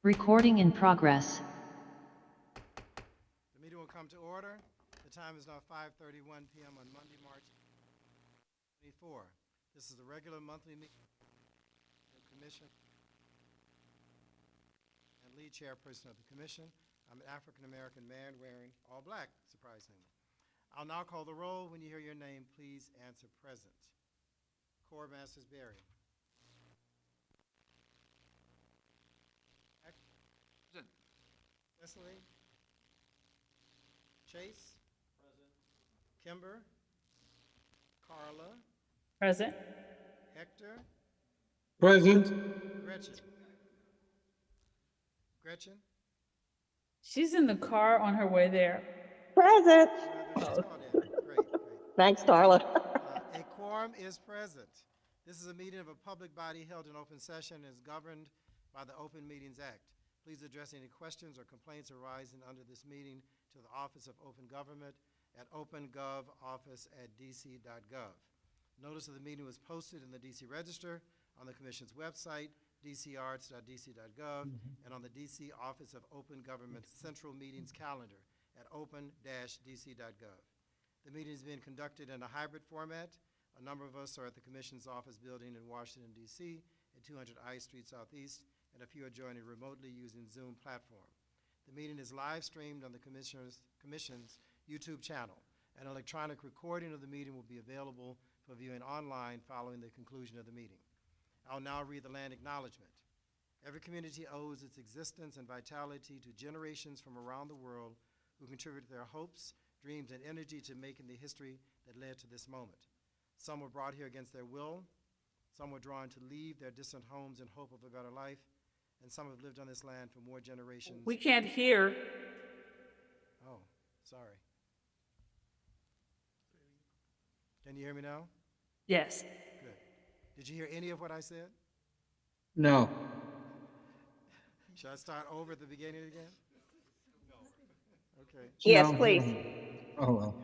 Recording in progress. The meeting will come to order. The time is now 5:31 p.m. on Monday, March 24. This is the regular monthly meeting of the Commission and lead chairperson of the Commission. I'm an African-American man wearing all black, surprisingly. I'll now call the roll. When you hear your name, please answer present. Corps Masters Berry. Present. Cecily. Chase. Present. Kymber. Carla. Present. Hector. Present. Gretchen. She's in the car on her way there. Present. Great. Thanks, Carla. A quorum is present. This is a meeting of a public body held in open session and is governed by the Open Meetings Act. Please address any questions or complaints arising under this meeting to the Office of Open Government at opengovoffice@dc.gov. Notice of the meeting was posted in the DC Register, on the Commission's website, dcarts.dc.gov, and on the DC Office of Open Government's Central Meetings calendar at open-dc.gov. The meeting is being conducted in a hybrid format. A number of us are at the Commission's office building in Washington, D.C. at 200 I Street Southeast, and a few are joining remotely using Zoom platform. The meeting is live streamed on the Commission's YouTube channel. An electronic recording of the meeting will be available for viewing online following the conclusion of the meeting. I'll now read the land acknowledgement. Every community owes its existence and vitality to generations from around the world who contributed their hopes, dreams, and energy to making the history that led to this moment. Some were brought here against their will, some were drawn to leave their distant homes in hope of a better life, and some have lived on this land for more generations. We can't hear. Oh, sorry. Can you hear me now? Yes. Good. Did you hear any of what I said? No. Should I start over at the beginning again? No. Okay. Yes, No. please. Oh, well.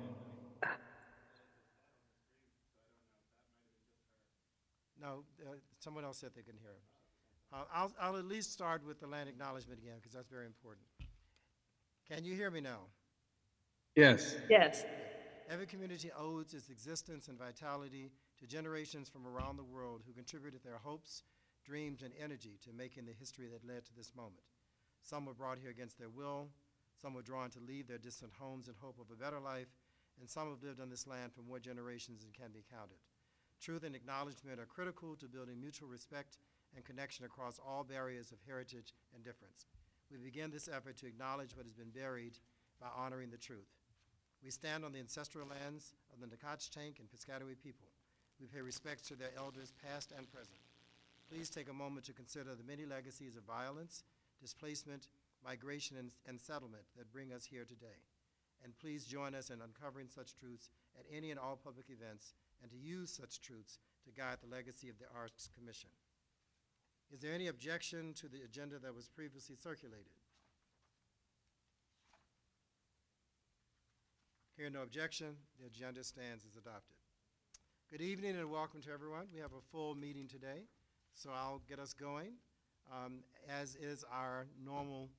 No, someone else said they couldn't hear. I'll at least start with the land acknowledgement again because that's very important. Can you hear me now? Yes. Yes. Every community owes its existence and vitality to generations from around the world who contributed their hopes, dreams, and energy to making the history that led to this moment. Some were brought here against their will, some were drawn to leave their distant homes in hope of a better life, and some have lived on this land for more generations than can be counted. Truth and acknowledgement are critical to building mutual respect and connection across all barriers of heritage and difference. We begin this effort to acknowledge what has been buried by honoring the truth. We stand on the ancestral lands of the Nacotchtank and Piscataway people. We pay respects to their elders, past and present. Please take a moment to consider the many legacies of violence, displacement, migration, and settlement that bring us here today. And please join us in uncovering such truths at any and all public events, and to use such truths to guide the legacy of the Arts Commission. Is there any objection to the agenda that was previously circulated? Hearing no objection, the agenda stands as adopted. Good evening and welcome to everyone. We have a full meeting today, so I'll get us going. As is our normal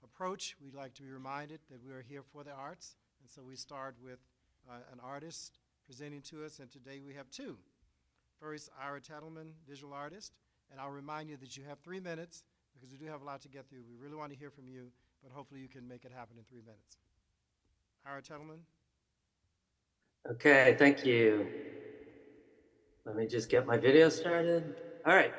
approach, we'd like to be reminded that we are here for the arts, and so we start with an artist presenting to us, and today we have two. First, Ira Tattleman, visual artist, and I'll remind you that you have 3 minutes because we do have a lot to get through. We really want to hear from you, but hopefully you can make it happen in 3 minutes. Ira Tattleman. Okay, thank you. Let me just get my video started. All right.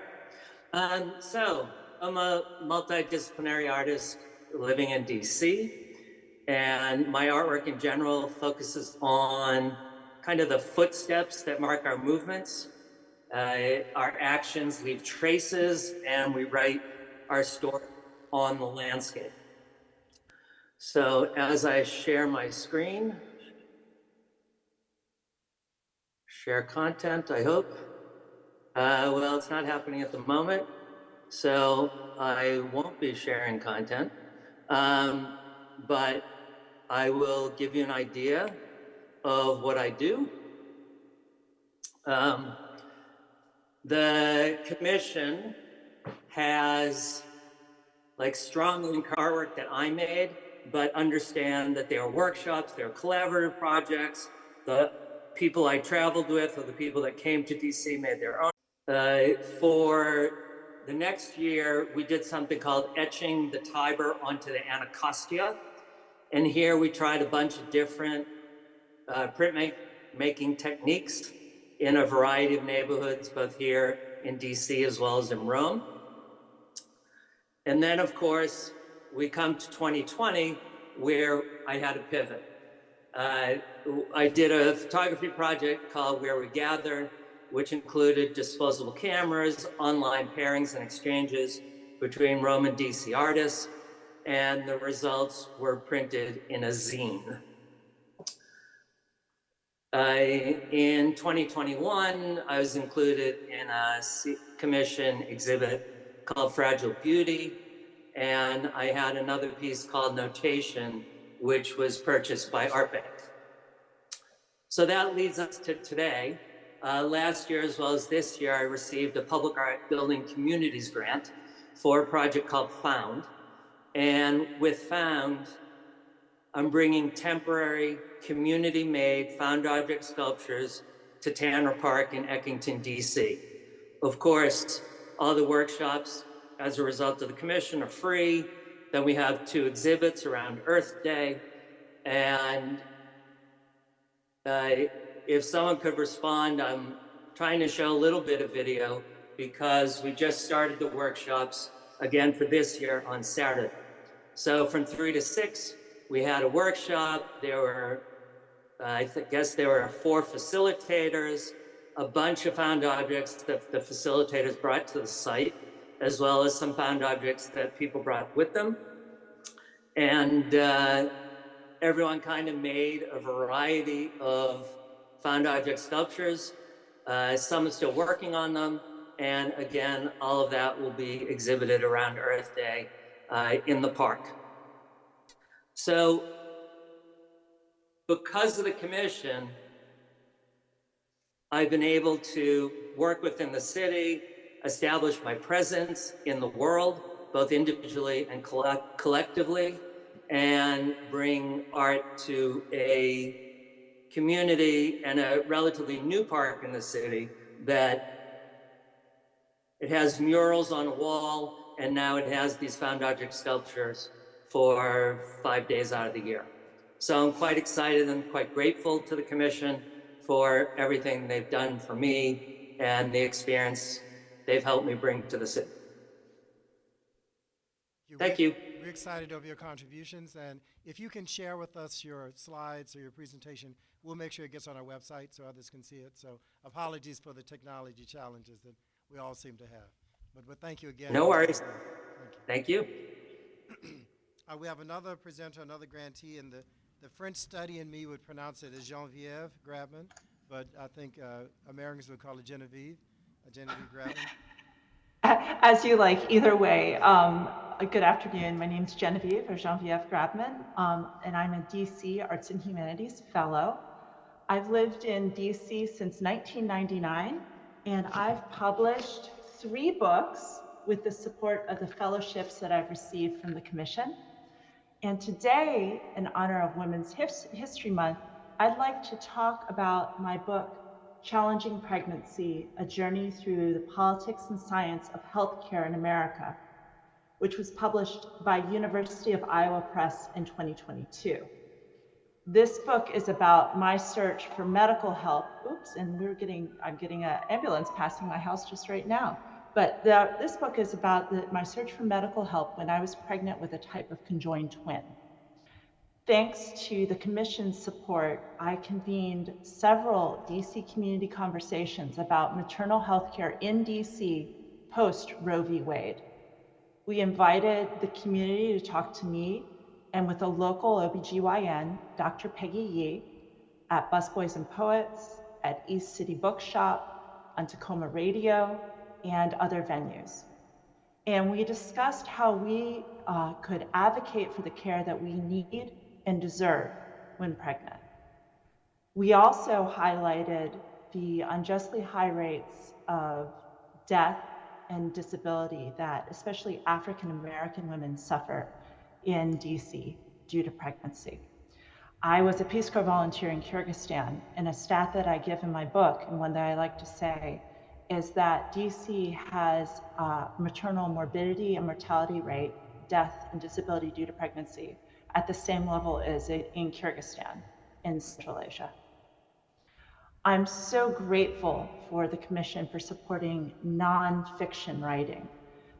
So I'm a multidisciplinary artist living in DC, and my artwork in general focuses on kind of the footsteps that mark our movements. Our actions leave traces, and we write our story on the landscape. So as I share my screen, share content, I hope. Well, it's not happening at the moment, so I won't be sharing content, but I will give you an idea of what I do. The commission has like strongly encourage work that I made, but understand that they are workshops, they're collaborative projects. The people I traveled with or the people that came to DC made their own. For the next year, we did something called etching the Tiber onto the Anacostia. And here we tried a bunch of different printmaking techniques in a variety of neighborhoods, both here in DC as well as in Rome. And then, of course, we come to 2020, where I had a pivot. I did a photography project called Where We Gather, which included disposable cameras, online pairings and exchanges between Rome and DC artists, and the results were printed in a zine. In 2021, I was included in a commission exhibit called Fragile Beauty, and I had another piece called Notation, which was purchased by ArtBank. So that leads us to today. Last year, as well as this year, I received a Public Art Building Communities grant for a project called Found. And with Found, I'm bringing temporary, community-made found object sculptures to Tanner Park in Eckington, DC. Of course, all the workshops, as a result of the commission, are free. Then we have 2 exhibits around Earth Day. And if someone could respond, I'm trying to show a little bit of video because we just started the workshops again for this year on Saturday. So from 3 to 6, we had a workshop. There were, I guess there were 4 facilitators, a bunch of found objects that the facilitators brought to the site, as well as some found objects that people brought with them. And everyone kind of made a variety of found object sculptures. Some are still working on them. And again, all of that will be exhibited around Earth Day in the park. So because of the commission, I've been able to work within the city, establish my presence in the world, both individually and collectively, and bring art to a community and a relatively new park in the city that it has murals on a wall, and now it has these found object sculptures for 5 days out of the year. So I'm quite excited and quite grateful to the commission for everything they've done for me and the experience they've helped me bring to the city. Thank you. We're excited over your contributions, and if you can share with us your slides or your presentation, we'll make sure it gets on our website so others can see it. So apologies for the technology challenges that we all seem to have. But thank you again. No worries. Thank you. We have another presenter, another grantee, and the French study in me would pronounce it as Genevieve Grabman, but I think Americans would call it Genevieve, Genevieve Grabman. As you like, either way. Good afternoon. My name is Genevieve, or Genevieve Grabman, and I'm a DC Arts and Humanities Fellow. I've lived in DC since 1999, and I've published 3 books with the support of the fellowships that I've received from the Commission. And today, in honor of Women's History Month, I'd like to talk about my book, Challenging Pregnancy, A Journey Through the Politics and Science of Healthcare in America, which was published by University of Iowa Press in 2022. This book is about my search for medical help. Oops, and I'm getting an ambulance passing my house just right now. But this book is about my search for medical help when I was pregnant with a type of conjoined twin. Thanks to the Commission's support, I convened several DC community conversations about maternal health care in DC post Roe v. Wade. We invited the community to talk to me and with a local OBGYN, Dr. Peggy Yee, at Busboys and Poets, at East City Bookshop, on Tacoma Radio, and other venues. And we discussed how we could advocate for the care that we need and deserve when pregnant. We also highlighted the unjustly high rates of death and disability that especially African American women suffer in DC due to pregnancy. I was a Peace Corps volunteer in Kyrgyzstan, and a stat that I give in my book, and one that I like to say, is that DC has a maternal morbidity and mortality rate, death and disability due to pregnancy, at the same level as in Kyrgyzstan in Central Asia. I'm so grateful for the Commission for supporting nonfiction writing.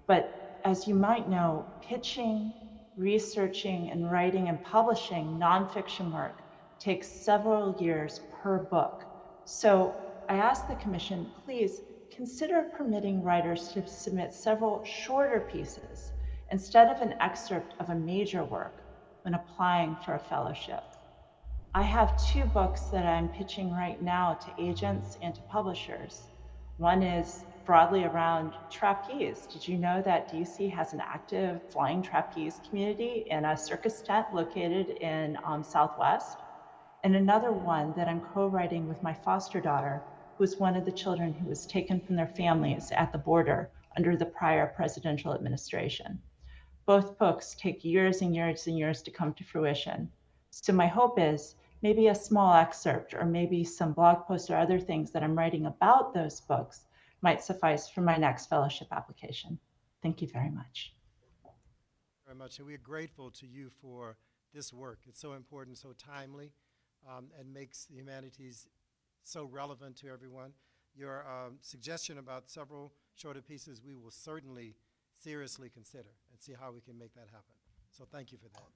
But as you might know, pitching, researching, and writing and publishing nonfiction work takes several years per book. So I asked the Commission, please consider permitting writers to submit several shorter pieces instead of an excerpt of a major work when applying for a fellowship. I have 2 books that I'm pitching right now to agents and to publishers. One is broadly around trapeze. Did you know that DC has an active flying trapeze community in a circus tent located in Southwest? And another one that I'm co-writing with my foster daughter, who's one of the children who was taken from their families at the border under the prior presidential administration. Both books take years and years and years to come to fruition. So my hope is maybe a small excerpt or maybe some blog posts or other things that I'm writing about those books might suffice for my next fellowship application. Thank you very much. Very much, and we're grateful to you for this work. It's so important, so timely, and makes the humanities so relevant to everyone. Your suggestion about several shorter pieces, we will certainly seriously consider and see how we can make that happen. So thank you for that.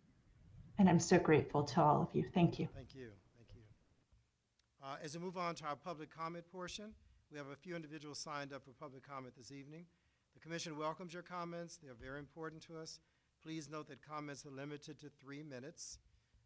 And I'm so grateful to all of you. Thank you. Thank you. Thank you. As we move on to our public comment portion, we have a few individuals signed up for public comment this evening. The Commission welcomes your comments. They are very important to us. Please note that comments are limited to 3 minutes.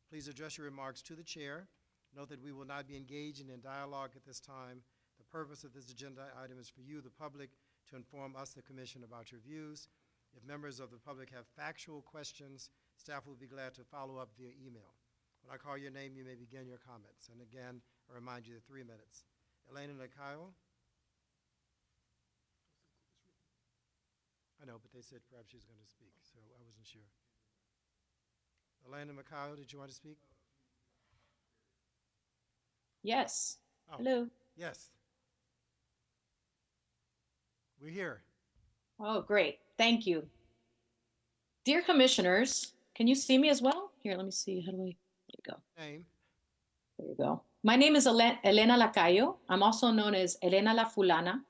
Please address your remarks to the chair. Note that we will not be engaging in dialogue at this time. The purpose of this agenda item is for you, the public, to inform us, the Commission, about your views. If members of the public have factual questions, staff will be glad to follow up via email. When I call your name, you may begin your comments. And again, I remind you of 3 minutes. Elena Lacayo. I know, but they said perhaps she was going to speak, so I wasn't sure. Elena Lacayo, did you want to speak? Yes. Oh, Hello. yes. We're here. Oh, great. Thank you. Dear commissioners, can you see me as well? Here, let me see. How do I? There you go. Name? There you go. My name is Elena Lacayo. I'm also known as Elena La Fulana.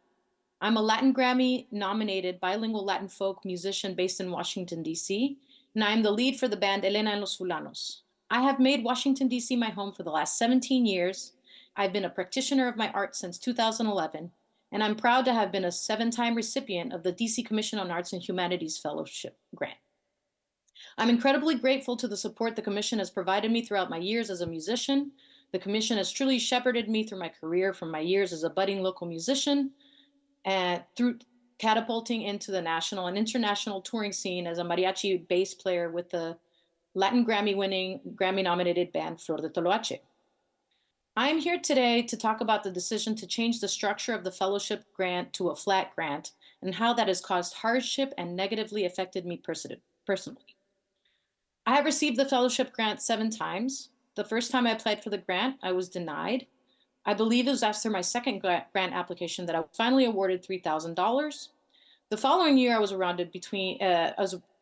I'm a Latin Grammy nominated bilingual Latin folk musician based in Washington, D.C., and I'm the lead for the band Elena and Los Fulanos. I have made Washington, D.C. my home for the last 17 years. I've been a practitioner of my art since 2011, and I'm proud to have been a 7-time recipient of the DC Commission on Arts and Humanities Fellowship Grant. I'm incredibly grateful to the support the Commission has provided me throughout my years as a musician. The Commission has truly shepherded me through my career from my years as a budding local musician and through catapulting into the national and international touring scene as a mariachi bass player with the Latin Grammy-winning, Grammy-nominated band Flor de Toloache. I am here today to talk about the decision to change the structure of the fellowship grant to a flat grant and how that has caused hardship and negatively affected me personally. I have received the fellowship grant 7 times. The first time I applied for the grant, I was denied. I believe it was after my second grant application that I was finally awarded $3,000. The following year, I was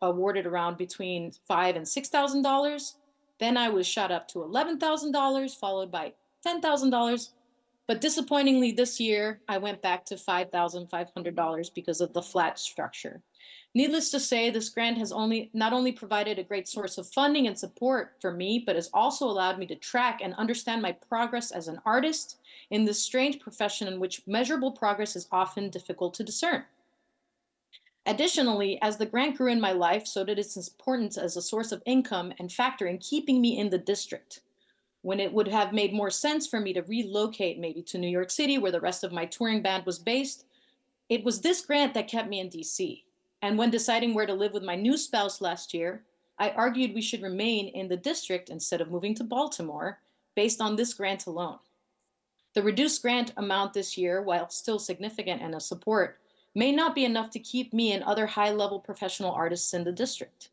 awarded around between $5,000 and $6,000. Then I was shot up to $11,000, followed by $10,000. But disappointingly, this year, I went back to $5,500 because of the flat structure. Needless to say, this grant has not only provided a great source of funding and support for me, but has also allowed me to track and understand my progress as an artist in this strange profession in which measurable progress is often difficult to discern. Additionally, as the grant grew in my life, so did its importance as a source of income and factor in keeping me in the district. When it would have made more sense for me to relocate maybe to New York City, where the rest of my touring band was based, it was this grant that kept me in DC. And when deciding where to live with my new spouse last year, I argued we should remain in the district instead of moving to Baltimore based on this grant alone. The reduced grant amount this year, while still significant and a support, may not be enough to keep me and other high-level professional artists in the district.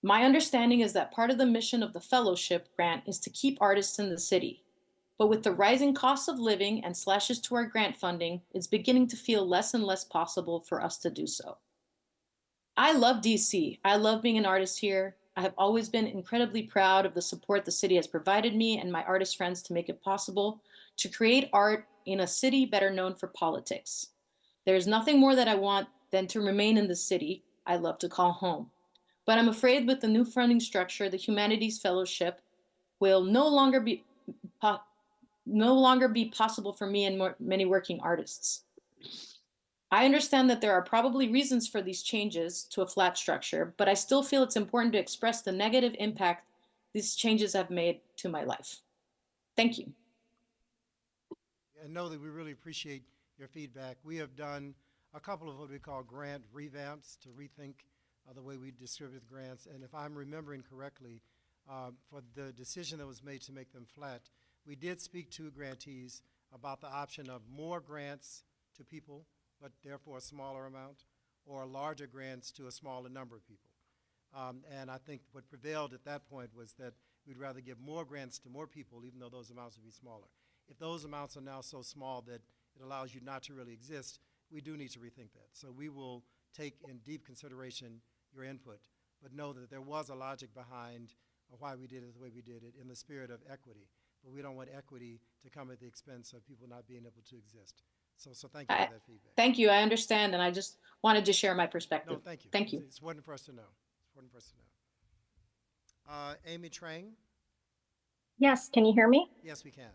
My understanding is that part of the mission of the fellowship grant is to keep artists in the city. But with the rising cost of living and slashes to our grant funding, it's beginning to feel less and less possible for us to do so. I love DC. I love being an artist here. I have always been incredibly proud of the support the city has provided me and my artist friends to make it possible to create art in a city better known for politics. There is nothing more that I want than to remain in the city I love to call home. But I'm afraid with the new funding structure, the Humanities Fellowship will no longer be possible for me and many working artists. I understand that there are probably reasons for these changes to a flat structure, but I still feel it's important to express the negative impact these changes have made to my life. Thank you. And know that we really appreciate your feedback. We have done a couple of what we call grant revamps to rethink the way we distribute grants. And if I'm remembering correctly, for the decision that was made to make them flat, we did speak to grantees about the option of more grants to people, but therefore a smaller amount, or larger grants to a smaller number of people. And I think what prevailed at that point was that we'd rather give more grants to more people, even though those amounts would be smaller. If those amounts are now so small that it allows you not to really exist, we do need to rethink that. So we will take in deep consideration your input, but know that there was a logic behind why we did it the way we did it in the spirit of equity. But we don't want equity to come at the expense of people not being able to exist. So thank you for that feedback. Thank you. I understand, and I just wanted to share my perspective. No, thank you. Thank you. It's important for us to know. It's important for us to know. Amy Trang? Yes, can you hear me? Yes, we can.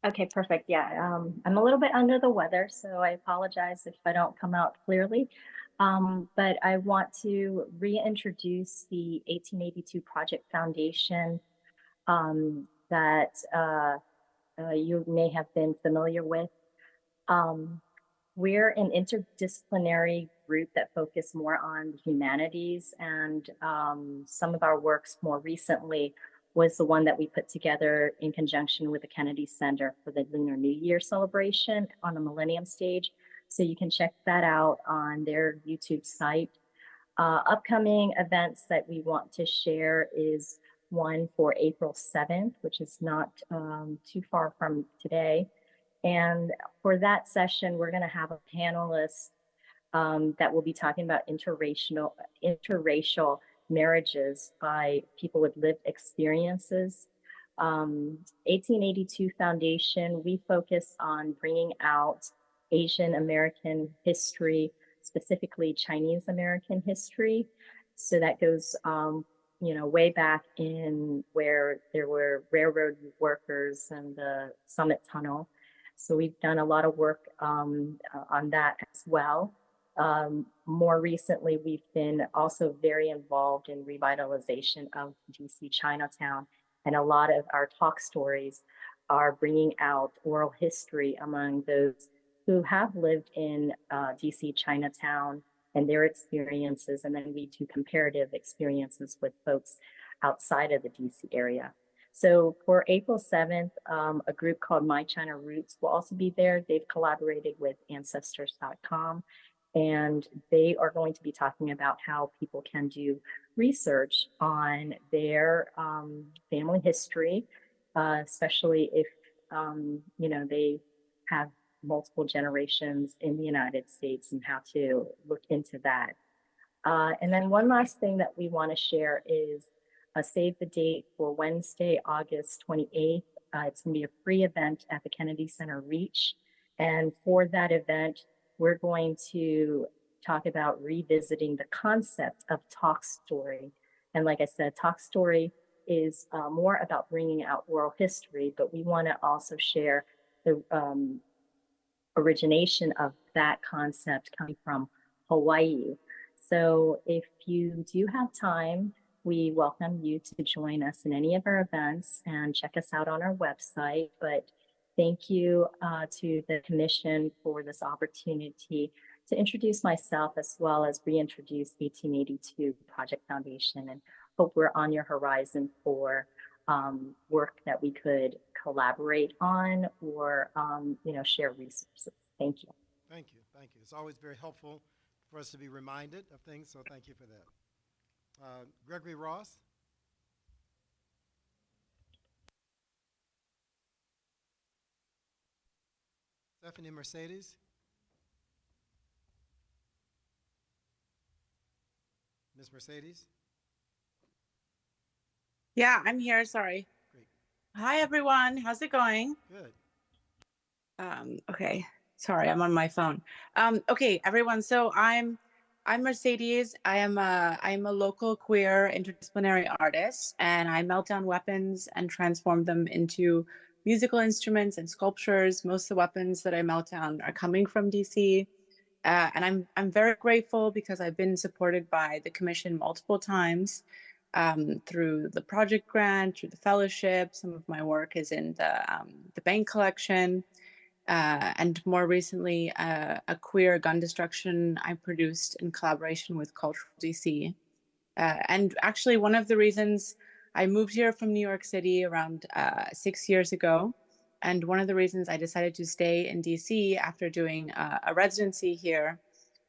Okay, perfect. Yeah, I'm a little bit under the weather, so I apologize if I don't come out clearly. But I want to reintroduce the 1882 Project Foundation that you may have been familiar with. We're an interdisciplinary group that focus more on the humanities, and some of our works more recently was the one that we put together in conjunction with the Kennedy Center for the Lunar New Year celebration on the Millennium Stage. So you can check that out on their YouTube site. Upcoming events that we want to share is one for April 7th, which is not too far from today. And for that session, we're going to have a panelist that will be talking about interracial marriages by people with lived experiences. 1882 Foundation, we focus on bringing out Asian American history, specifically Chinese American history. So that goes way back in where there were railroad workers and the Summit Tunnel. So we've done a lot of work on that as well. More recently, we've been also very involved in revitalization of DC Chinatown. And a lot of our talk stories are bringing out oral history among those who have lived in DC Chinatown and their experiences. And then we do comparative experiences with folks outside of the DC area. So for April 7th, a group called My China Roots will also be there. They've collaborated with ancestors.com, and they are going to be talking about how people can do research on their family history, especially if they have multiple generations in the United States, and how to look into that. And then one last thing that we want to share is save the date for Wednesday, August 28th. It's going to be a free event at the Kennedy Center Reach. And for that event, we're going to talk about revisiting the concept of talk story. And like I said, talk story is more about bringing out oral history, but we want to also share the origination of that concept coming from Hawaii. So if you do have time, we welcome you to join us in any of our events and check us out on our website. But thank you to the Commission for this opportunity to introduce myself, as well as reintroduce 1882 Project Foundation, and hope we're on your horizon for work that we could collaborate on or, share resources. Thank you. Thank you. Thank you. It's always very helpful for us to be reminded of things, so thank you for that. Gregory Ross. Stephanie Mercedes. Ms. Mercedes. Yeah, I'm here. Sorry. Great. Hi, everyone. How's it going? Good. Okay. Sorry, I'm on my phone. Okay, everyone. So I'm Mercedes. I'm a local queer interdisciplinary artist, and I melt down weapons and transform them into musical instruments and sculptures. Most of the weapons that I melt down are coming from DC. And I'm very grateful because I've been supported by the commission multiple times through the project grant, through the fellowship. Some of my work is in the bank collection, and more recently, a queer gun destruction I produced in collaboration with Cultural DC. And actually, one of the reasons I moved here from New York City around 6 years ago, and one of the reasons I decided to stay in DC after doing a residency here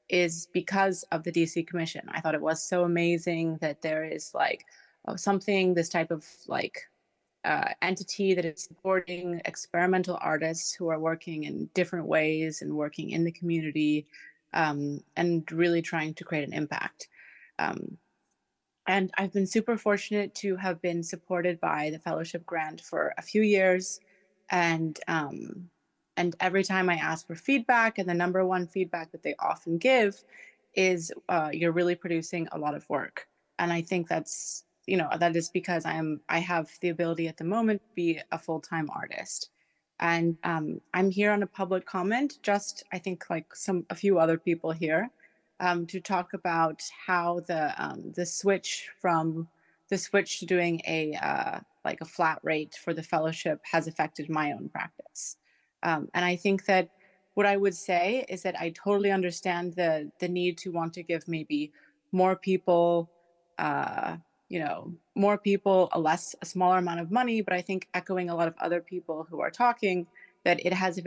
is because of the DC Commission. I thought it was so amazing that there is like this type of like entity that is supporting experimental artists who are working in different ways and working in the community, and really trying to create an impact. And I've been super fortunate to have been supported by the fellowship grant for a few years. And every time I ask for feedback, and the number one feedback that they often give is, you're really producing a lot of work. And I think that's, that is because I have the ability at the moment to be a full-time artist. And I'm here on a public comment, just I think like a few other people here, to talk about how the switch to doing a flat rate for the fellowship has affected my own practice. And I think that what I would say is that I totally understand the need to want to give maybe more people, a smaller amount of money. But I think, echoing a lot of other people who are talking, that it has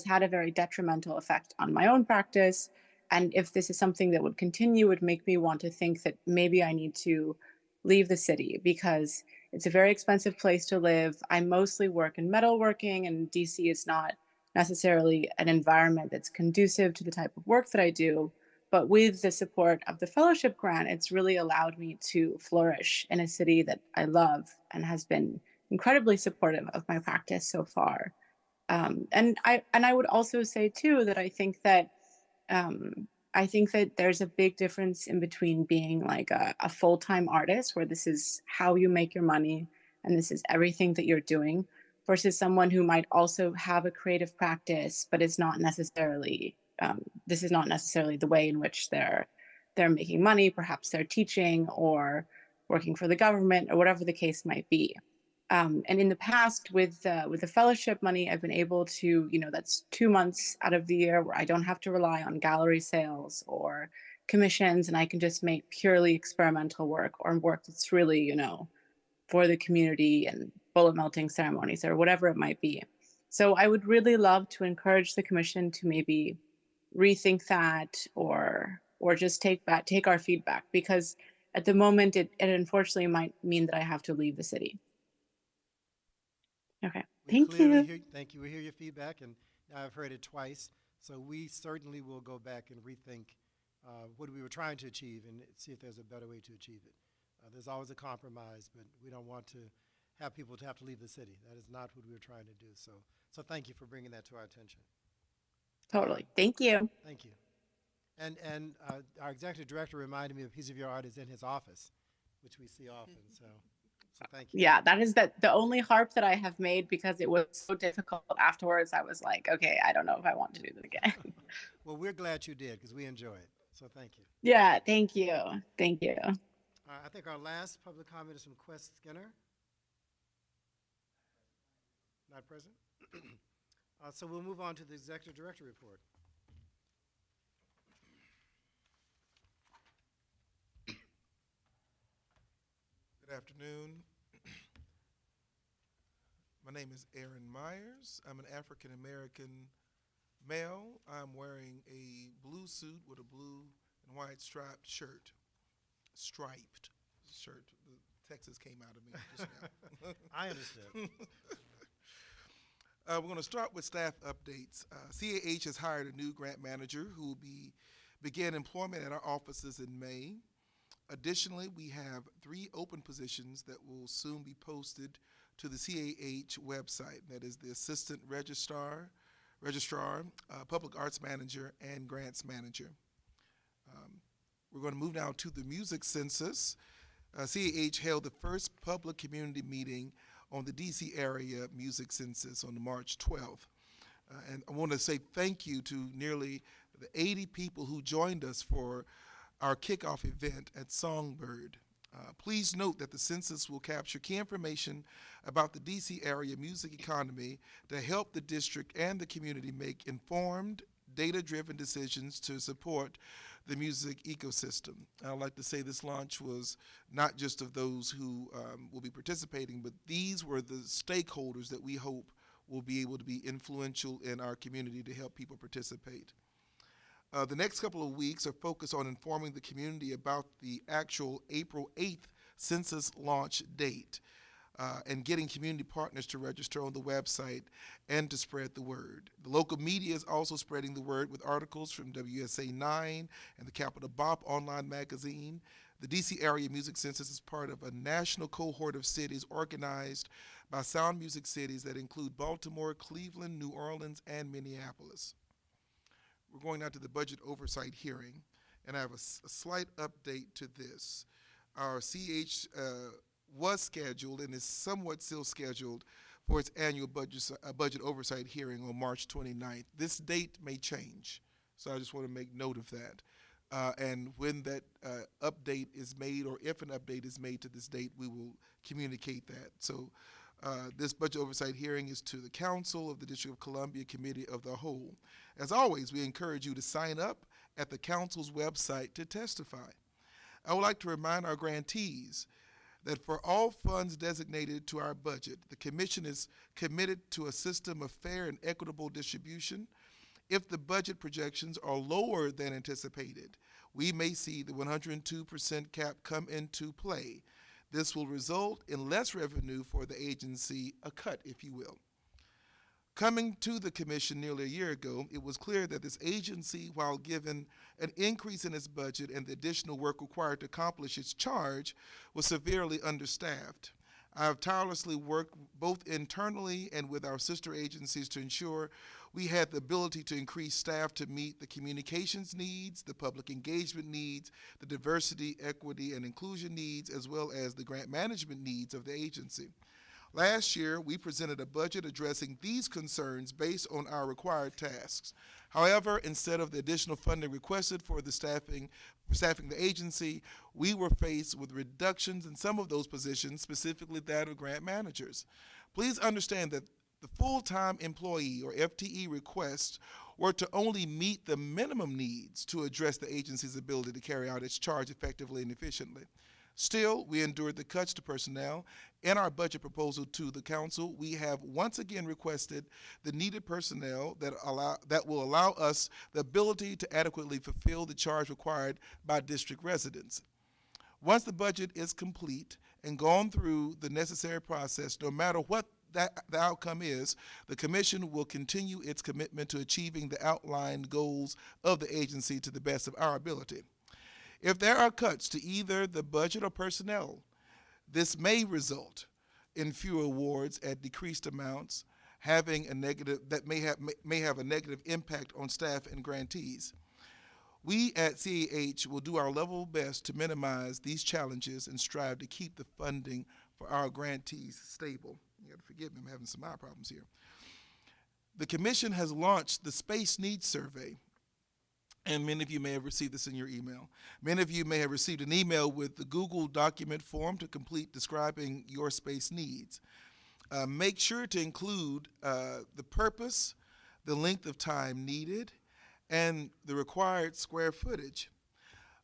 had a very detrimental effect on my own practice. And if this is something that would continue, it would make me want to think that maybe I need to leave the city, because it's a very expensive place to live. I mostly work in metalworking, and DC is not necessarily an environment that's conducive to the type of work that I do. But with the support of the fellowship grant, it's really allowed me to flourish in a city that I love and has been incredibly supportive of my practice so far. And I would also say too that I think that there's a big difference in between being like a full-time artist, where this is how you make your money and this is everything that you're doing, versus someone who might also have a creative practice, but is not necessarily, this is not necessarily the way in which they're making money. Perhaps they're teaching or working for the government or whatever the case might be. And in the past, with the fellowship money, I've been able to, that's 2 months out of the year where I don't have to rely on gallery sales or commissions, and I can just make purely experimental work, or work that's really, for the community, and bullet melting ceremonies or whatever it might be. So I would really love to encourage the commission to maybe rethink that, or just take our feedback, because at the moment it unfortunately might mean that I have to leave the city. Okay, thank you. Thank you. We hear your feedback, and now I've heard it twice. So we certainly will go back and rethink what we were trying to achieve and see if there's a better way to achieve it. There's always a compromise, but we don't want to have people to have to leave the city. That is not what we were trying to do. So thank you for bringing that to our attention. Totally. Thank you. Thank you. And our executive director reminded me a piece of your art is in his office, which we see often. So thank you. Yeah, that is the only harp that I have made, because it was so difficult afterwards. I was like, okay, I don't know if I want to do that again. Well, we're glad you did, because we enjoy it. So thank you. Yeah, thank you. Thank you. I think our last public comment is from Quest Skinner. Not present? So we'll move on to the executive director report. Good afternoon. My name is Aaron Myers. I'm an African American male. I'm wearing a blue suit with a blue and white striped shirt. Striped shirt. The Texas came out of me just now. I understood. We're going to start with staff updates. CAH has hired a new grant manager who will begin employment at our offices in May. Additionally, we have 3 open positions that will soon be posted to the CAH website. That is the Assistant Registrar, Public Arts Manager, and Grants Manager. We're going to move now to the music census. CAH held the first public community meeting on the DC area music census on March 12th. And I want to say thank you to nearly the 80 people who joined us for our kickoff event at Songbird. Please note that the census will capture key information about the DC area music economy to help the district and the community make informed, data-driven decisions to support the music ecosystem. I'd like to say this launch was not just of those who will be participating, but these were the stakeholders that we hope will be able to be influential in our community to help people participate. The next couple of weeks are focused on informing the community about the actual April 8th census launch date and getting community partners to register on the website and to spread the word. The local media is also spreading the word with articles from WSA 9 and the Capital Bop online magazine. The DC Area Music Census is part of a national cohort of cities organized by Sound Music Cities that include Baltimore, Cleveland, New Orleans, and Minneapolis. We're going now to the budget oversight hearing, and I have a slight update to this. Our CH was scheduled and is somewhat still scheduled for its annual budget oversight hearing on March 29th. This date may change, so I just want to make note of that. And when that update is made, or if an update is made to this date, we will communicate that. So this budget oversight hearing is to the Council of the District of Columbia Committee of the Whole. As always, we encourage you to sign up at the Council's website to testify. I would like to remind our grantees that for all funds designated to our budget, the Commission is committed to a system of fair and equitable distribution. If the budget projections are lower than anticipated, we may see the 102% cap come into play. This will result in less revenue for the agency, a cut, if you will. Coming to the Commission nearly a year ago, it was clear that this agency, while given an increase in its budget and the additional work required to accomplish its charge, was severely understaffed. I have tirelessly worked both internally and with our sister agencies to ensure we had the ability to increase staff to meet the communications needs, the public engagement needs, the diversity, equity, and inclusion needs, as well as the grant management needs of the agency. Last year, we presented a budget addressing these concerns based on our required tasks. However, instead of the additional funding requested for staffing the agency, we were faced with reductions in some of those positions, specifically that of grant managers. Please understand that the full-time employee, or FTE, requests were to only meet the minimum needs to address the agency's ability to carry out its charge effectively and efficiently. Still, we endured the cuts to personnel. In our budget proposal to the Council, we have once again requested the needed personnel that will allow us the ability to adequately fulfill the charge required by district residents. Once the budget is complete and gone through the necessary process, no matter what the outcome is, the Commission will continue its commitment to achieving the outlined goals of the agency to the best of our ability. If there are cuts to either the budget or personnel, this may result in fewer awards at decreased amounts, having a negative that may have a negative impact on staff and grantees. We at CAH will do our level best to minimize these challenges and strive to keep the funding for our grantees stable. You got to forgive me, I'm having some eye problems here. The Commission has launched the Space Needs Survey, and many of you may have received this in your email. Many of you may have received an email with the Google document form to complete describing your space needs. Make sure to include the purpose, the length of time needed, and the required square footage.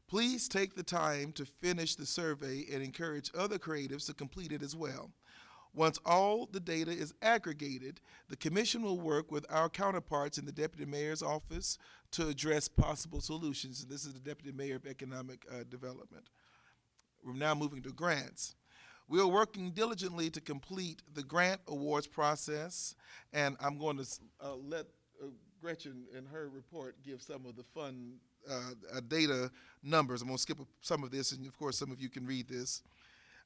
Please take the time to finish the survey and encourage other creatives to complete it as well. Once all the data is aggregated, the commission will work with our counterparts in the Deputy Mayor's office to address possible solutions. And this is the Deputy Mayor of Economic Development. We're now moving to grants. We are working diligently to complete the grant awards process, and I'm going to let Gretchen in her report give some of the fun data numbers. I'm going to skip some of this, and of course some of you can read this.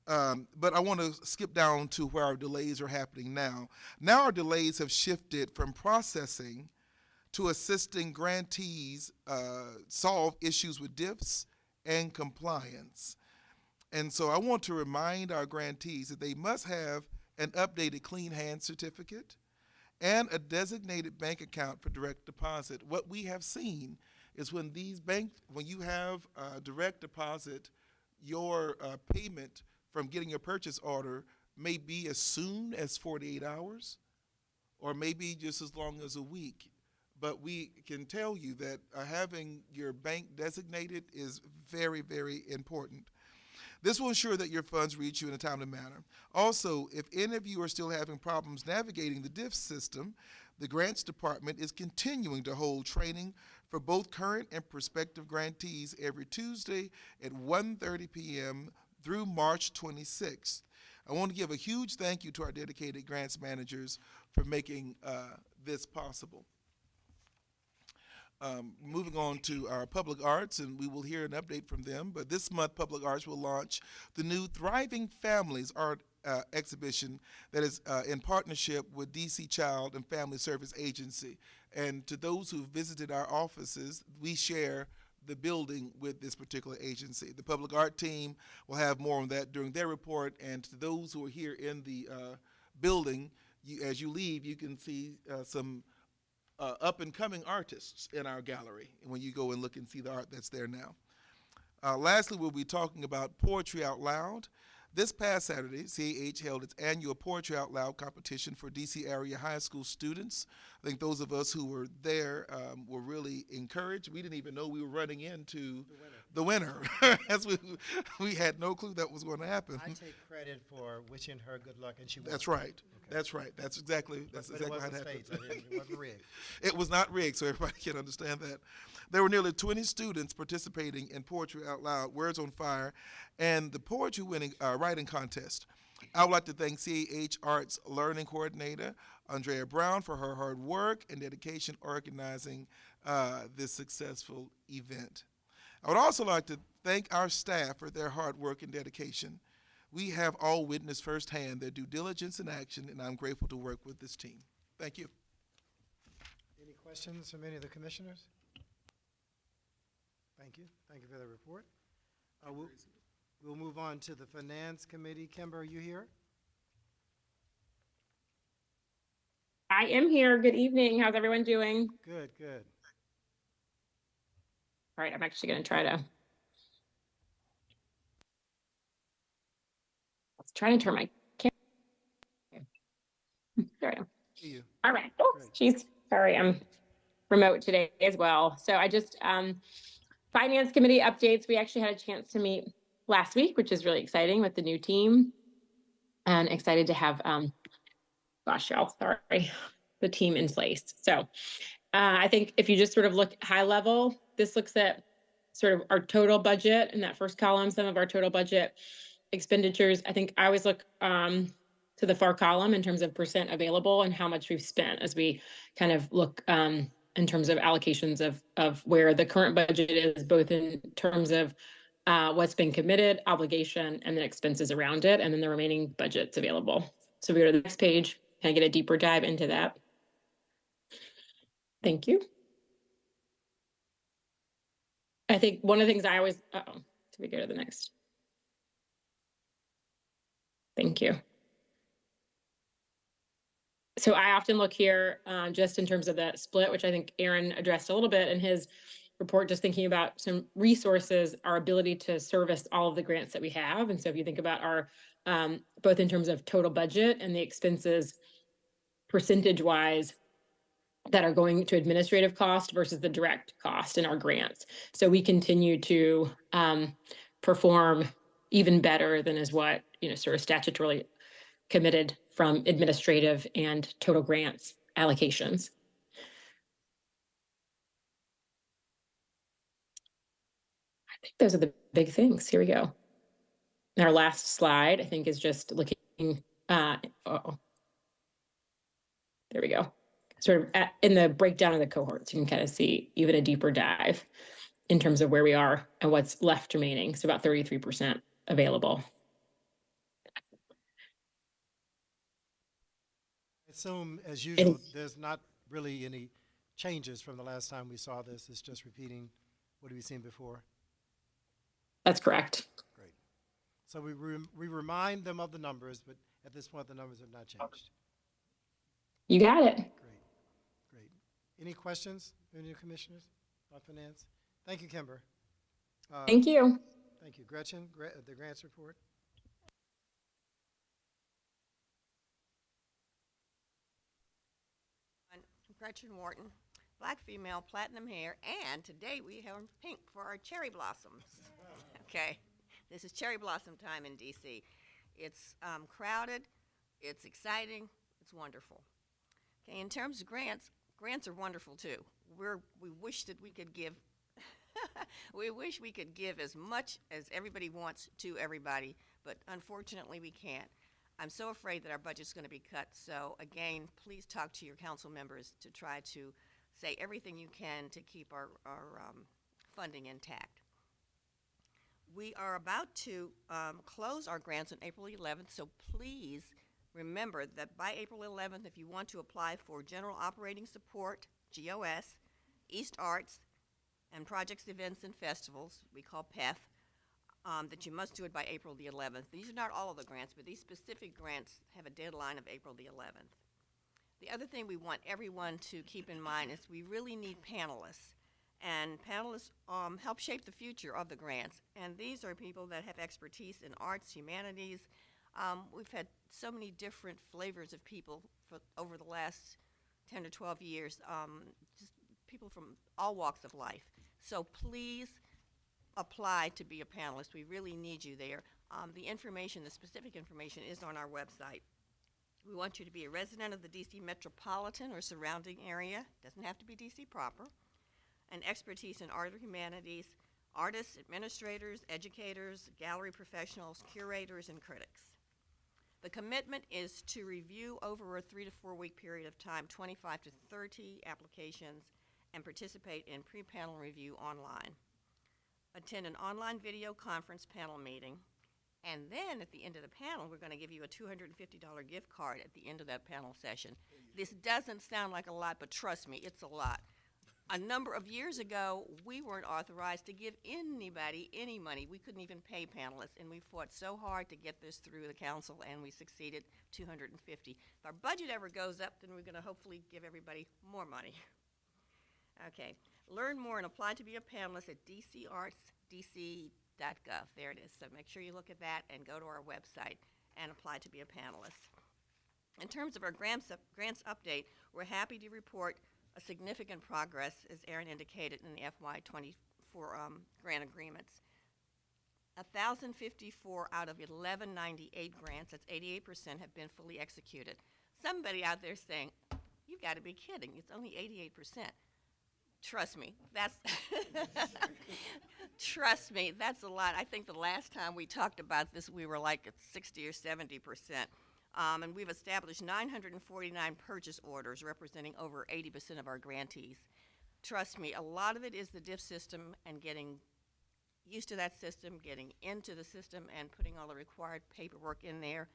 But I want to skip down to where our delays are happening now. Now our delays have shifted from processing to assisting grantees solve issues with diffs and compliance. And so I want to remind our grantees that they must have an updated clean hand certificate and a designated bank account for direct deposit. What we have seen is when you have direct deposit, your payment from getting your purchase order may be as soon as 48 hours or maybe just as long as a week. But we can tell you that having your bank designated is very, very important. This will ensure that your funds reach you in a timely manner. Also, if any of you are still having problems navigating the DIF system, the Grants Department is continuing to hold training for both current and prospective grantees every Tuesday at 1:30 p.m. through March 26th. I want to give a huge thank you to our dedicated grants managers for making this possible. Moving on to our public arts, and we will hear an update from them, but this month Public Arts will launch the new Thriving Families art exhibition that is in partnership with DC Child and Family Service Agency. And to those who visited our offices, we share the building with this particular agency. The public art team will have more on that during their report, and to those who are here in the building, as you leave, you can see some up-and-coming artists in our gallery when you go and look and see the art that's there now. Lastly, we'll be talking about Poetry Out Loud. This past Saturday, CAH held its annual Poetry Out Loud competition for DC area high school students. I think those of us who were there were really encouraged. We didn't even know we were running into the winner. As we had no clue that was going to happen. I take credit for wishing her good luck, and she won. That's right. Okay. That's right. That's exactly how it happened. It wasn't rigged. It was not rigged, so everybody can understand that. There were nearly 20 students participating in Poetry Out Loud, Words on Fire, and the poetry writing contest. I would like to thank CAH Arts Learning Coordinator, Andrea Brown, for her hard work and dedication organizing this successful event. I would also like to thank our staff for their hard work and dedication. We have all witnessed firsthand their due diligence and action, and I'm grateful to work with this team. Thank you. Any questions from any of the commissioners? Thank you. Thank you for the report. We'll move on to the Finance Committee. Kymber, are you here? I am here. Good evening. How's everyone doing? Good, good. All right, I'm actually going to try to. Let's try to turn my camera. There I am. See you. All right. Oh, geez. Sorry, I'm remote today as well. So I just, Finance Committee updates. We actually had a chance to meet last week, which is really exciting with the new team. And excited to have, gosh, y'all, sorry, the team in place. So I think if you just sort of look high level, this looks at sort of our total budget in that first column, some of our total budget expenditures. I think I always look to the far column in terms of percent available and how much we've spent as we kind of look in terms of allocations of where the current budget is, both in terms of what's been committed, obligation, and then expenses around it, and then the remaining budgets available. So we go to the next page, kind of get a deeper dive into that. Thank you. I think one of the things I always, do we go to the next? Thank you. So I often look here just in terms of that split, which I think Aaron addressed a little bit in his report, just thinking about some resources, our ability to service all of the grants that we have. And so if you think about our, both in terms of total budget and the expenses percentage-wise that are going to administrative cost versus the direct cost in our grants. So we continue to perform even better than is what, sort of statutorily committed from administrative and total grants allocations. I think those are the big things. Here we go. Our last slide, I think, is just looking, there we go. Sort of in the breakdown of the cohorts, you can kind of see even a deeper dive in terms of where we are and what's left remaining. So about 33% available. I assume, as usual, there's not really any changes from the last time we saw this. It's just repeating what we've seen before. That's correct. Great. So we remind them of the numbers, but at this point, the numbers have not changed. You got it. Great. Great. Any questions, any commissioners on finance? Thank you, Kymber. Thank you. Thank you. Gretchen, the grants report. Gretchen Wharton, black female, platinum hair, and today we have pink for our cherry blossoms. Okay, this is cherry blossom time in DC. It's crowded, it's exciting, it's wonderful. Okay, in terms of grants, grants are wonderful too. We wish that we could give, we wish we could give as much as everybody wants to everybody, but unfortunately we can't. I'm so afraid that our budget's going to be cut. So again, please talk to your council members to try to say everything you can to keep our funding intact. We are about to close our grants on April 11th, so please remember that by April 11th, if you want to apply for General Operating Support, GOS, East Arts, and Projects, Events, and Festivals, we call PEF, that you must do it by April the 11th. These are not all of the grants, but these specific grants have a deadline of April the 11th. The other thing we want everyone to keep in mind is we really need panelists. And panelists help shape the future of the grants. And these are people that have expertise in arts, humanities. We've had so many different flavors of people over the last 10 to 12 years, just people from all walks of life. So please apply to be a panelist. We really need you there. The information, the specific information, is on our website. We want you to be a resident of the DC metropolitan or surrounding area. Doesn't have to be DC proper. And expertise in art or humanities, artists, administrators, educators, gallery professionals, curators, and critics. The commitment is to review over a 3 to 4 week period of time 25 to 30 applications and participate in pre-panel review online. Attend an online video conference panel meeting, and then at the end of the panel, we're going to give you a $250 gift card at the end of that panel session. This doesn't sound like a lot, but trust me, it's a lot. A number of years ago, we weren't authorized to give anybody any money. We couldn't even pay panelists, and we fought so hard to get this through the council, and we succeeded. $250. If our budget ever goes up, then we're going to hopefully give everybody more money. Okay. Learn more and apply to be a panelist at dcartsdc.gov. There it is. So make sure you look at that and go to our website and apply to be a panelist. In terms of our grants update, we're happy to report a significant progress, as Erin indicated, in the FY24 grant agreements. 1,054 out of 1,198 grants, that's 88%, have been fully executed. Somebody out there saying, "You got to be kidding, it's only 88%. Trust me, that's trust me, that's a lot. I think the last time we talked about this, we were like at 60 or 70%. And we've established 949 purchase orders representing over 80% of our grantees. Trust me, a lot of it is the DIF system and getting used to that system, getting into the system, and putting all the required paperwork in there.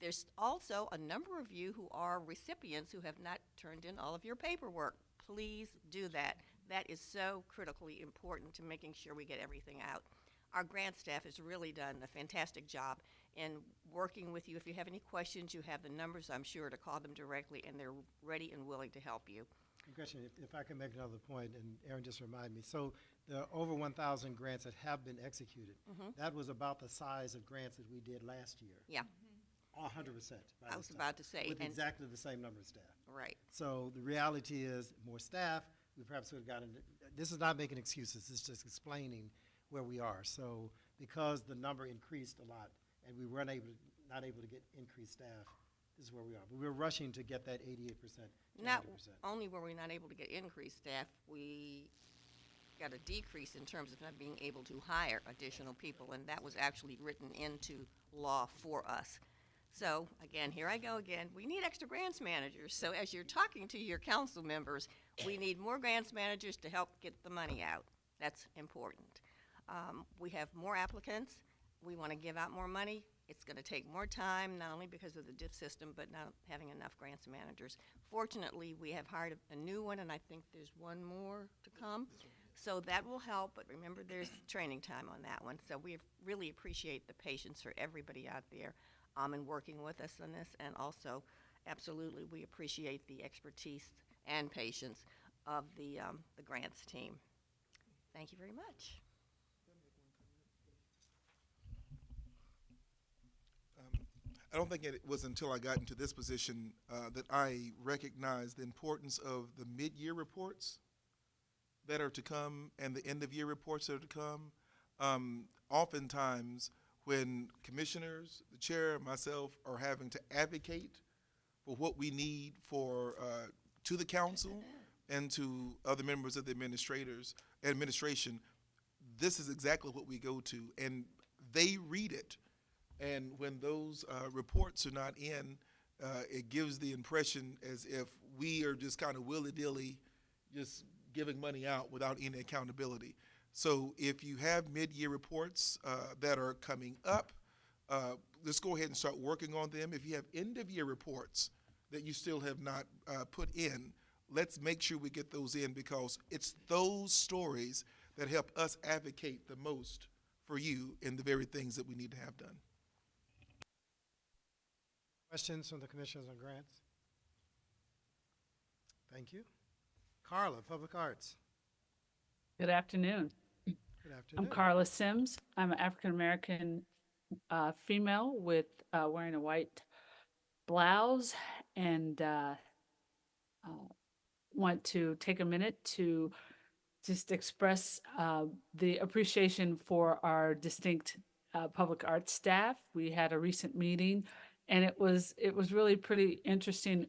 There's also a number of you who are recipients who have not turned in all of your paperwork. Please do that. That is so critically important to making sure we get everything out. Our grant staff has really done a fantastic job in working with you. If you have any questions, you have the numbers, I'm sure, to call them directly, and they're ready and willing to help you. Gretchen, if I can make another point, and Erin just reminded me, so the over 1,000 grants that have been executed, that was about the size of grants that we did last year. Yeah. 100%. I was about to say. With exactly the same number of staff. Right. So the reality is more staff. We perhaps would have gotten, this is not making excuses, it's just explaining where we are. So because the number increased a lot and we weren't able to not able to get increased staff, this is where we are. But we're rushing to get that 88% to Not 90%. only were we not able to get increased staff, we got a decrease in terms of not being able to hire additional people, and that was actually written into law for us. So again, here I go again. We need extra grants managers. So as you're talking to your council members, we need more grants managers to help get the money out. That's important. We have more applicants. We want to give out more money. It's going to take more time, not only because of the DIF system, but not having enough grants managers. Fortunately, we have hired a new one, and I think there's one more to come. So that will help, but remember there's training time on that one. So we really appreciate the patience for everybody out there in working with us on this, and also absolutely we appreciate the expertise and patience of the grants team. Thank you very much. I don't think it was until I got into this position that I recognized the importance of the mid-year reports that are to come and the end-of-year reports that are to come. Oftentimes, when commissioners, the chair, myself are having to advocate for what we need for to the council and to other members of the administration, this is exactly what we go to, and they read it. And when those reports are not in, it gives the impression as if we are just kind of willy-nilly just giving money out without any accountability. So if you have mid-year reports that are coming up, let's go ahead and start working on them. If you have end-of-year reports that you still have not put in, let's make sure we get those in, because it's those stories that help us advocate the most for you in the very things that we need to have done. Questions from the commissioners on grants? Thank you. Carla, Public Arts. Good afternoon. Good afternoon. I'm Carla Sims. I'm an African-American female with wearing a white blouse, and want to take a minute to just express the appreciation for our distinct public arts staff. We had a recent meeting, and it was really pretty interesting.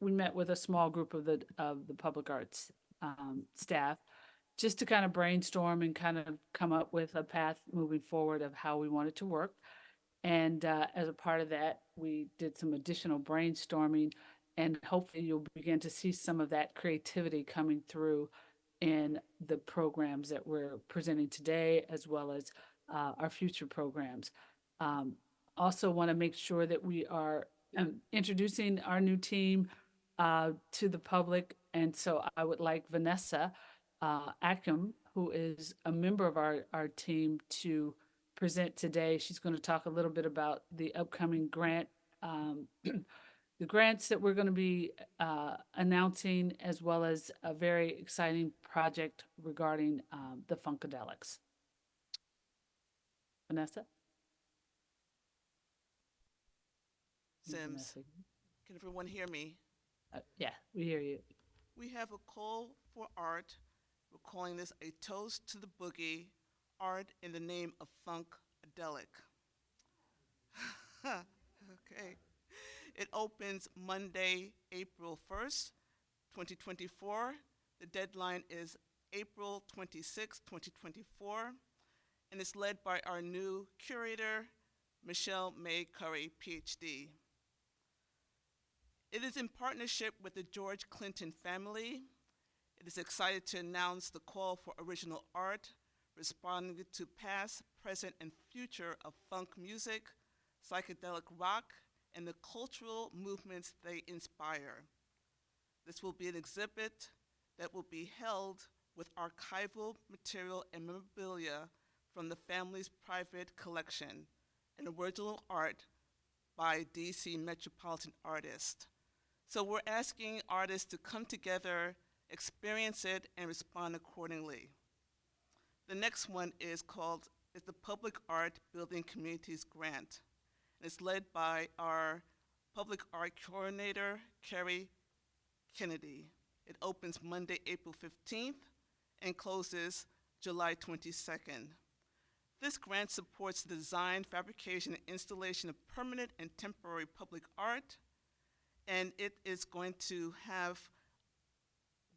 We met with a small group of the public arts staff, just to kind of brainstorm and kind of come up with a path moving forward of how we wanted to work. And as a part of that, we did some additional brainstorming, and hopefully you'll begin to see some of that creativity coming through in the programs that we're presenting today, as well as our future programs. Also want to make sure that we are introducing our new team to the public. And so I would like Vanessa Ackham, who is a member of our team, to present today. She's going to talk a little bit about the upcoming grant, the grants that we're going to be announcing, as well as a very exciting project regarding the Funkadelics. Vanessa? Sims. Can everyone hear me? Yeah, we hear you. We have a call for art. We're calling this a toast to the boogie, art in the name of Funkadelic. Okay. It opens Monday, April 1st, 2024. The deadline is April 26, 2024. And it's led by our new curator, Michelle May Curry, PhD. It is in partnership with the George Clinton family. It is excited to announce the call for original art, responding to past, present, and future of funk music, psychedelic rock, and the cultural movements they inspire. This will be an exhibit that will be held with archival material and memorabilia from the family's private collection, and original art by DC Metropolitan artists. So we're asking artists to come together, experience it, and respond accordingly. The next one is the Public Art Building Communities Grant. And it's led by our Public Art Coordinator, Carrie Kennedy. It opens Monday, April 15th, and closes July 22nd. This grant supports the design, fabrication, and installation of permanent and temporary public art, and it is going to have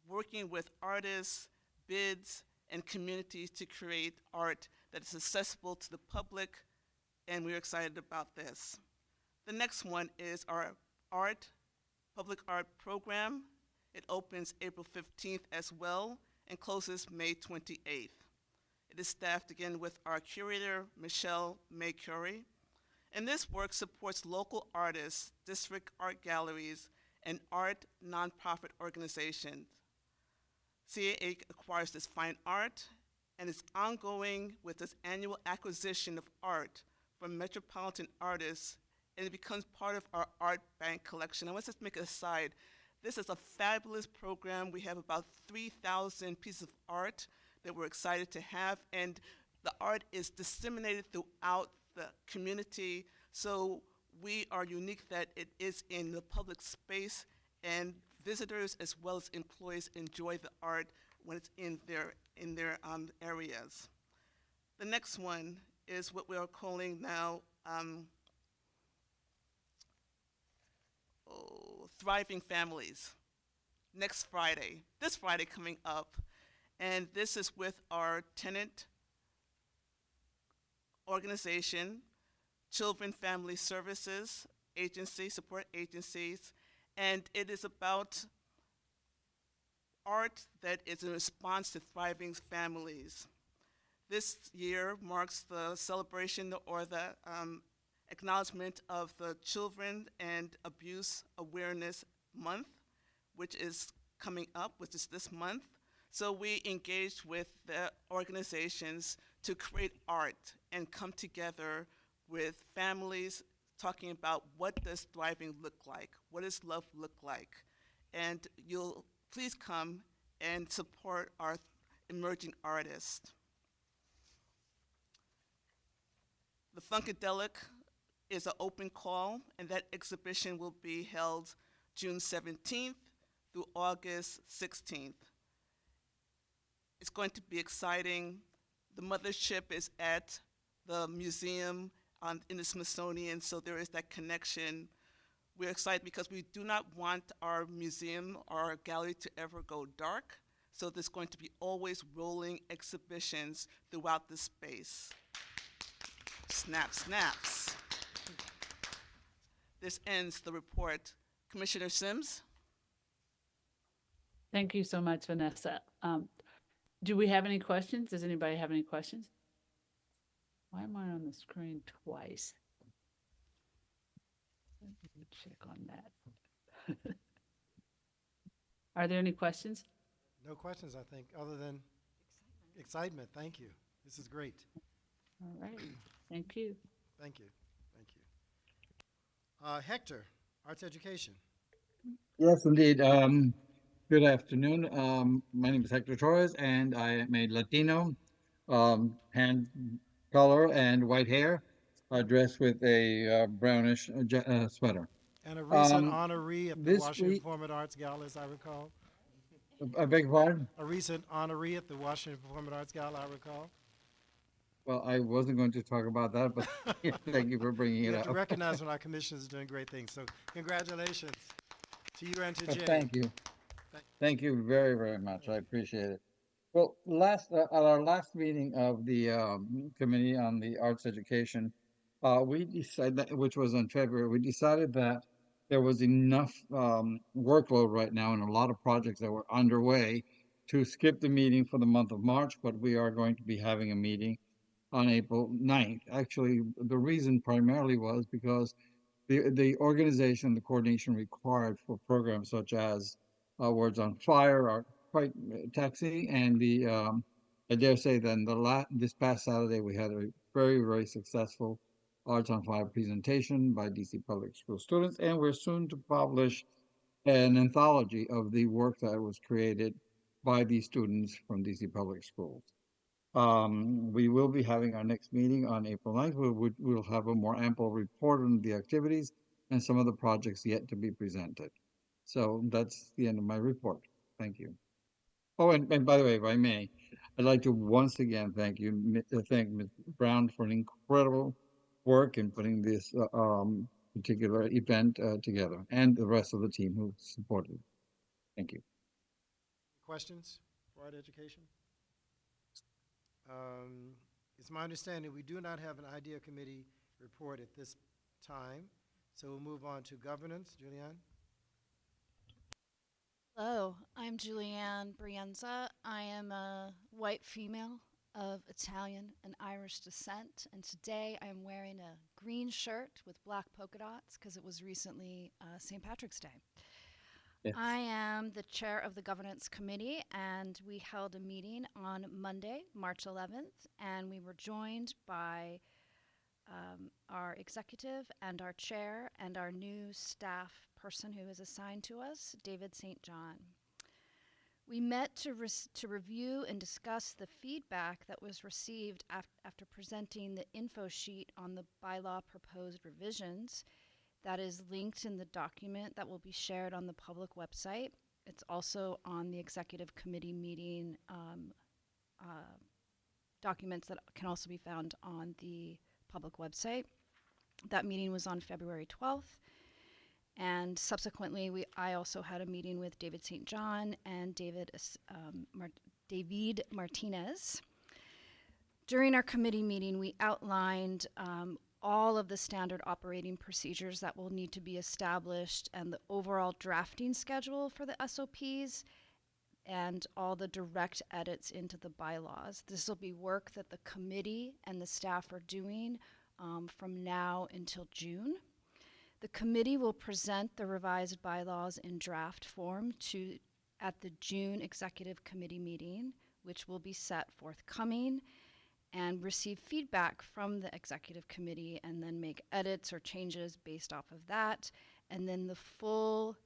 working with artists, bids, and communities to create art that is accessible to the public, and we're excited about this. The next one is our public art program. It opens April 15th as well and closes May 28th. It is staffed again with our curator, Michelle May Curie. And this work supports local artists, district art galleries, and art nonprofit organizations. CAH acquires this fine art and is ongoing with this annual acquisition of art from metropolitan artists, and it becomes part of our art bank collection. I want to just make an aside. This is a fabulous program. We have about 3,000 pieces of art that we're excited to have, and the art is disseminated throughout the community, so we are unique that it is in the public space, and visitors as well as employees enjoy the art when it's in their areas. The next one is what we are calling now Thriving Families. Next Friday, this Friday coming up, and this is with our tenant organization, Children Family Services Agency, support agencies, and it is about art that is in response to thriving families. This year marks the celebration or the acknowledgement of the Children and Abuse Awareness Month, which is coming up, which is this month. So we engaged with the organizations to create art and come together with families talking about what does thriving look like, what does love look like. And you'll please come and support our emerging artists. The Funkadelic is an open call, and that exhibition will be held June 17th through August 16th. It's going to be exciting. The mothership is at the museum in the Smithsonian, so there is that connection. We're excited because we do not want our museum or our gallery to ever go dark, so there's going to be always rolling exhibitions throughout the space. Snap, snaps. This ends the report. Commissioner Sims? Thank you so much, Vanessa. Do we have any questions? Does anybody have any questions? Why am I on the screen twice? Let me check on that. Are there any questions? No questions, I think, other than excitement. Thank you. This is great. All right. Thank you. Thank you. Thank you. Hector, Arts Education. Yes, indeed. Good afternoon. My name is Hector Torres, and I am a Latino, hand color and white hair, dressed with a brownish sweater. And a recent honoree at the Washington week, Performing Arts Gala, as I recall. I beg your pardon? A recent honoree at the Washington Performing Arts Gala, I recall. Well, I wasn't going to talk about that, but thank you for bringing it We up. have to recognize when our commissioners are doing great things. So congratulations to you and to Jay. Thank you. Thank you very, very much. I appreciate it. Well, at our last meeting of the Committee on the Arts Education, we decided that, which was in February, we decided that there was enough workload right now and a lot of projects that were underway to skip the meeting for the month of March, but we are going to be having a meeting on April 9th. Actually, the reason primarily was because the organization, the coordination required for programs such as Words on Fire are quite taxing, and I dare say then this past Saturday we had a very, very successful Arts on Fire presentation by DC Public School students, and we're soon to publish an anthology of the work that was created by these students from DC Public Schools. We will be having our next meeting on April 9th. We'll have a more ample report on the activities and some of the projects yet to be presented. So that's the end of my report. Thank you. Oh, and by the way, if I may, I'd like to once again thank Ms. Brown for an incredible work in putting this particular event together, and the rest of the team who supported it. Thank you. Questions for art education? It's my understanding we do not have an idea committee report at this time, so we'll move on to governance. Julianne? Hello, I'm Julianne Brienza. I am a white female of Italian and Irish descent, and today I am wearing a green shirt with black polka dots because it was recently St. Patrick's Day. Yes. I am the chair of the governance committee, and we held a meeting on Monday, March 11th, and we were joined by our executive and our chair and our new staff person who is assigned to us, David St. John. We met to review and discuss the feedback that was received after presenting the info sheet on the bylaw proposed revisions. That is linked in the document that will be shared on the public website. It's also on the executive committee meeting documents that can also be found on the public website. That meeting was on February 12th. And subsequently, I also had a meeting with David St. John and David Martinez. During our committee meeting, we outlined all of the standard operating procedures that will need to be established and the overall drafting schedule for the SOPs and all the direct edits into the bylaws. This will be work that the committee and the staff are doing from now until June. The committee will present the revised bylaws in draft form at the June executive committee meeting, which will be set forthcoming, and receive feedback from the executive committee and then make edits or changes based off of that. And then the full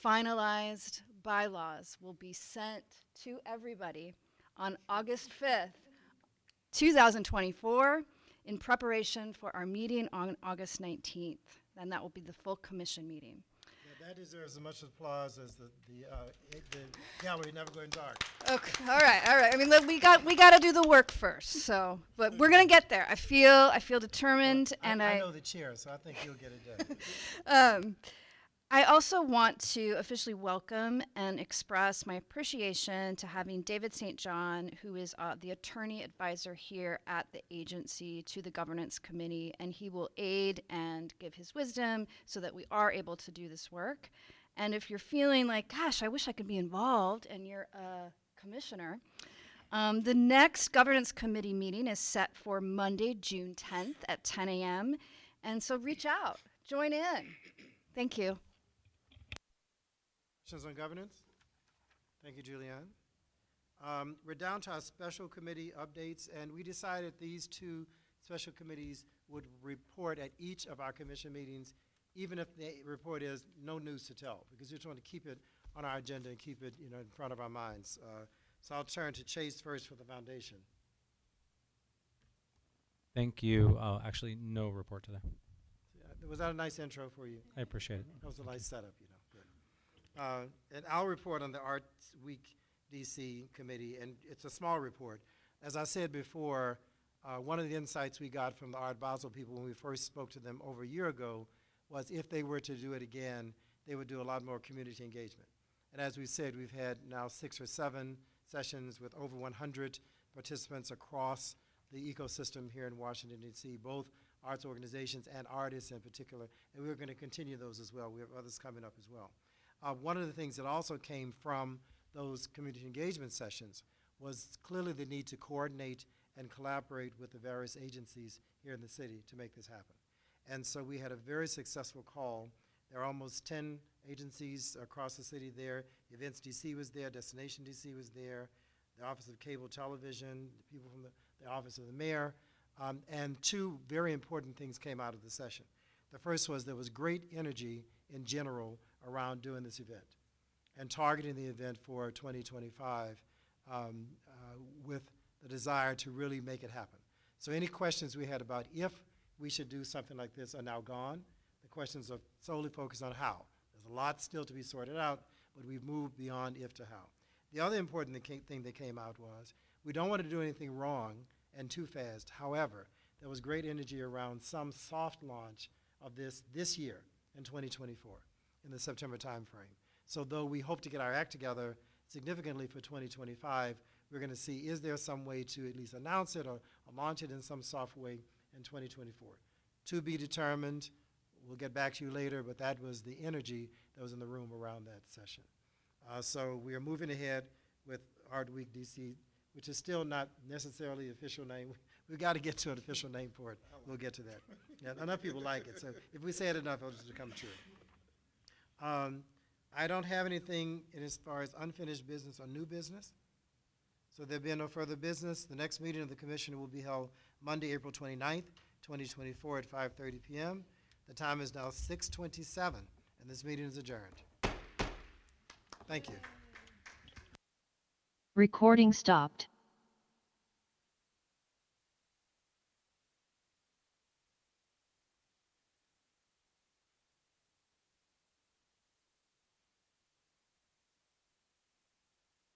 finalized bylaws will be sent to everybody on August 5th, 2024, in preparation for our meeting on August 19th. And that will be the full commission meeting. Yeah, that deserves as much applause as the gallery never going dark. Okay, all right. I mean, look, we got to do the work first. So, but we're gonna get there. I feel determined, Well, and I know the chair, so I think you'll get it done. I also want to officially welcome and express my appreciation to having David St. John, who is the attorney advisor here at the agency, to the governance committee, and he will aid and give his wisdom so that we are able to do this work. And if you're feeling like, gosh, I wish I could be involved, and you're a commissioner, the next governance committee meeting is set for Monday, June 10th at 10 a.m. And so reach out, join in. Thank you. Questions on governance? Thank you, Julianne. We're down to our special committee updates, and we decided these two special committees would report at each of our commission meetings, even if the report is no news to tell, because we just want to keep it on our agenda and keep it, in front of our minds. So I'll turn to Chase first for the foundation. Thank you. Actually, no report today. Was that a nice intro for you? I appreciate it. That was a nice setup, good. And I'll report on the Arts Week DC committee, and it's a small report. As I said before, one of the insights we got from the Art Basel people when we first spoke to them over a year ago was if they were to do it again, they would do a lot more community engagement. And as we said, we've had now 6 or 7 sessions with over 100 participants across the ecosystem here in Washington, D.C., both arts organizations and artists in particular, and we're going to continue those as well. We have others coming up as well. One of the things that also came from those community engagement sessions was clearly the need to coordinate and collaborate with the various agencies here in the city to make this happen. And so we had a very successful call. There are almost 10 agencies across the city there. Events DC was there, Destination DC was there, the Office of Cable Television, the people from the Office of the Mayor, and 2 very important things came out of the session. The first was there was great energy in general around doing this event and targeting the event for 2025 with the desire to really make it happen. So any questions we had about if we should do something like this are now gone. The questions are solely focused on how. There's a lot still to be sorted out, but we've moved beyond if to how. The other important thing that came out was we don't want to do anything wrong and too fast. However, there was great energy around some soft launch of this year in 2024 in the September timeframe. So though we hope to get our act together significantly for 2025, we're going to see, is there some way to at least announce it or launch it in some soft way in 2024? To be determined. We'll get back to you later, but that was the energy that was in the room around that session. So we are moving ahead with Art Week DC, which is still not necessarily the official name. We've got to get to an official name for it. We'll get to that. Yeah, enough people like it, so if we say it enough, it'll just become true. I don't have anything as far as unfinished business or new business. So there being no further business, the next meeting of the commission will be held Monday, April 29th, 2024 at 5:30 p.m. The time is now 6:27, and this meeting is adjourned. Thank you. Recording stopped.